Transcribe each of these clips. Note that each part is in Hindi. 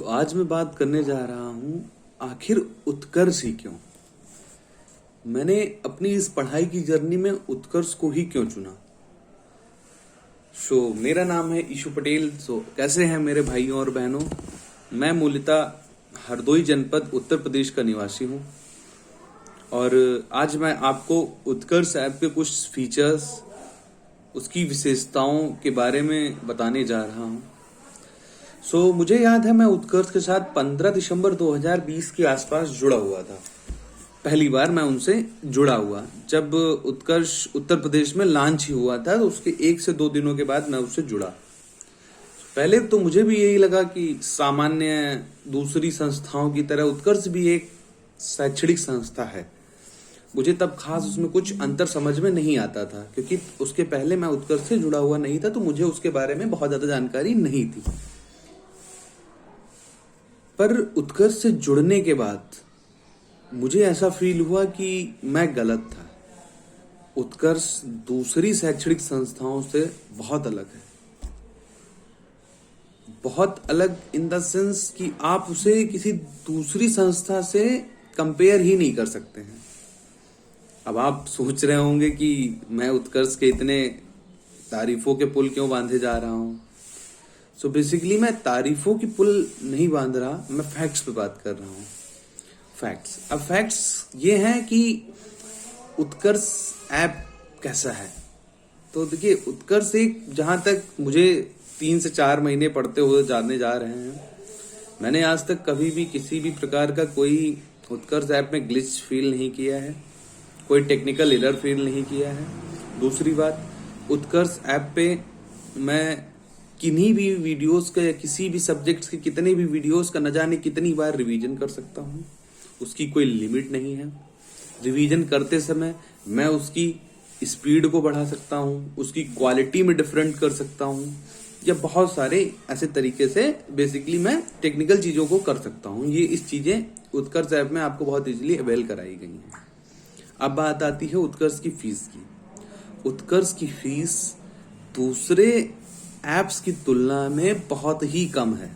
आज मैं बात करने जा रहा हूं आखिर उत्कर्ष ही क्यों। मैंने अपनी इस पढ़ाई की जर्नी में उत्कर्ष को ही क्यों चुना। मेरा नाम है ईशु पटेल। कैसे हैं मेरे भाइयों और बहनों। मैं मूलतः हरदोई जनपद उत्तर प्रदेश का निवासी हूं और आज मैं आपको उत्कर्ष ऐप के कुछ फीचर्स, उसकी विशेषताओं के बारे में बताने जा रहा हूं। मुझे याद है मैं उत्कर्ष के साथ 15 दिसंबर 2020 के आसपास जुड़ा हुआ था। पहली बार मैं उनसे जुड़ा हुआ जब उत्कर्ष उत्तर प्रदेश में लॉन्च ही हुआ था, तो उसके 1 से 2 दिनों के बाद मैं उससे जुड़ा। पहले तो मुझे भी यही लगा कि सामान्य दूसरी संस्थाओं की तरह उत्कर्ष भी एक शैक्षणिक संस्था है। मुझे तब खास उसमें कुछ अंतर समझ में नहीं आता था, क्योंकि उसके पहले मैं उत्कर्ष से जुड़ा हुआ नहीं था, तो मुझे उसके बारे में बहुत ज्यादा जानकारी नहीं थी। पर उत्कर्ष से जुड़ने के बाद मुझे ऐसा फील हुआ कि मैं गलत था। उत्कर्ष दूसरी शैक्षणिक संस्थाओं से बहुत अलग है। बहुत अलग इन द सेंस कि आप उसे किसी दूसरी संस्था से कंपेयर ही नहीं कर सकते हैं। अब आप सोच रहे होंगे कि मैं उत्कर्ष के इतने तारीफों के पुल क्यों बांधे जा रहा हूं। बेसिकली मैं तारीफों की पुल नहीं बांध रहा, मैं फैक्ट्स पे बात कर रहा हूं। फैक्ट्स। अब फैक्ट्स ये हैं कि उत्कर्ष ऐप कैसा है। तो देखिए, उत्कर्ष एक, जहां तक मुझे 3 से 4 महीने पढ़ते हुए जानने जा रहे हैं, मैंने आज तक कभी भी किसी भी प्रकार का कोई उत्कर्ष ऐप में ग्लिच फील नहीं किया है, कोई टेक्निकल एरर फील नहीं किया है। दूसरी बात, उत्कर्ष ऐप पे मैं किन्हीं भी वीडियोस का या किसी भी सब्जेक्ट्स के कितने भी वीडियोस का न जाने कितनी बार रिवीजन कर सकता हूं। उसकी कोई लिमिट नहीं है। रिवीजन करते समय मैं उसकी स्पीड को बढ़ा सकता हूं, उसकी क्वालिटी में डिफरेंट कर सकता हूं, या बहुत सारे ऐसे तरीके से बेसिकली मैं टेक्निकल चीजों को कर सकता हूं। ये इस चीजें उत्कर्ष ऐप में आपको बहुत इजीली अवेल कराई गई हैं। अब बात आती है उत्कर्ष की फीस की। उत्कर्ष की फीस दूसरे एप्स की तुलना में बहुत ही कम है।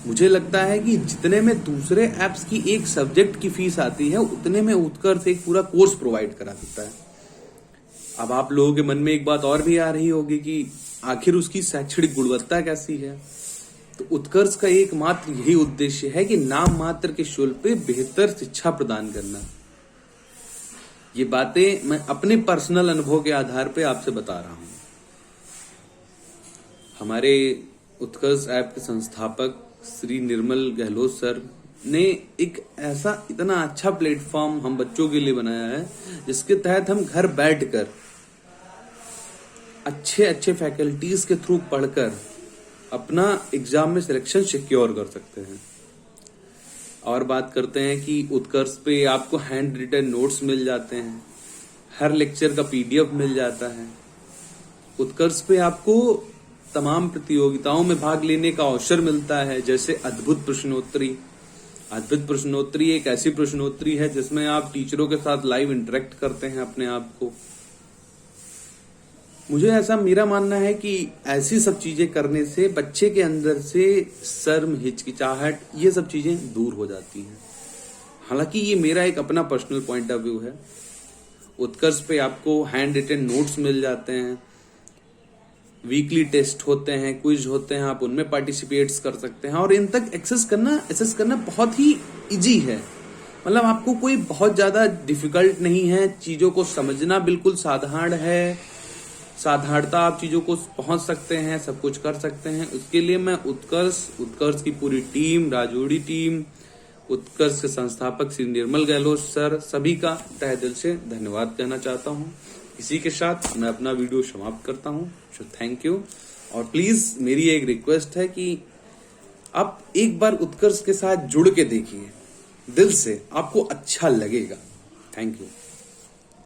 मुझे लगता है कि जितने में दूसरे एप्स की एक सब्जेक्ट की फीस आती है, उतने में उत्कर्ष एक पूरा कोर्स प्रोवाइड करा देता है। अब आप लोगों के मन में एक बात और भी आ रही होगी कि आखिर उसकी शैक्षणिक गुणवत्ता कैसी है। तो उत्कर्ष का एकमात्र यही उद्देश्य है कि नाम मात्र के शुल्क पे बेहतर शिक्षा प्रदान करना। ये बातें मैं अपने पर्सनल अनुभव के आधार पे आपसे बता रहा हूं। हमारे उत्कर्ष ऐप के संस्थापक श्री निर्मल गहलोत सर ने एक ऐसा इतना अच्छा प्लेटफॉर्म हम बच्चों के लिए बनाया है, जिसके तहत हम घर बैठकर अच्छे अच्छे फैकल्टीज के थ्रू पढ़कर अपना एग्जाम में सिलेक्शन सिक्योर कर सकते हैं। और बात करते हैं कि उत्कर्ष पे आपको हैंड रिटन नोट्स मिल जाते हैं, हर लेक्चर का पीडीएफ मिल जाता है। उत्कर्ष पे आपको तमाम प्रतियोगिताओं में भाग लेने का अवसर मिलता है, जैसे अद्भुत प्रश्नोत्तरी। अद्भुत प्रश्नोत्तरी एक ऐसी प्रश्नोत्तरी है जिसमें आप टीचरों के साथ लाइव इंटरेक्ट करते हैं अपने आप को। मेरा मानना है कि ऐसी सब चीजें करने से बच्चे के अंदर से शर्म, हिचकिचाहट, ये सब चीजें दूर हो जाती हैं। हालांकि ये मेरा एक अपना पर्सनल पॉइंट ऑफ व्यू है। उत्कर्ष पे आपको हैंड रिटन नोट्स मिल जाते हैं, वीकली टेस्ट होते हैं, क्विज होते हैं, आप उनमें पार्टिसिपेट्स कर सकते हैं, और इन तक एसेस करना बहुत ही इजी है। मतलब आपको कोई बहुत ज्यादा डिफिकल्ट नहीं है। चीजों को समझना बिल्कुल साधारण है। साधारणता आप चीजों को पहुंच सकते हैं, सब कुछ कर सकते हैं। उसके लिए मैं उत्कर्ष की पूरी टीम, राजोड़ी टीम, उत्कर्ष के संस्थापक श्री निर्मल गहलोत सर, सभी का तहे दिल से धन्यवाद कहना चाहता हूं। इसी के साथ मैं अपना वीडियो समाप्त करता हूं। Thank you. और प्लीज मेरी एक रिक्वेस्ट है कि आप एक बार उत्कर्ष के साथ जुड़ के देखिए, दिल से आपको अच्छा लगेगा। Thank you.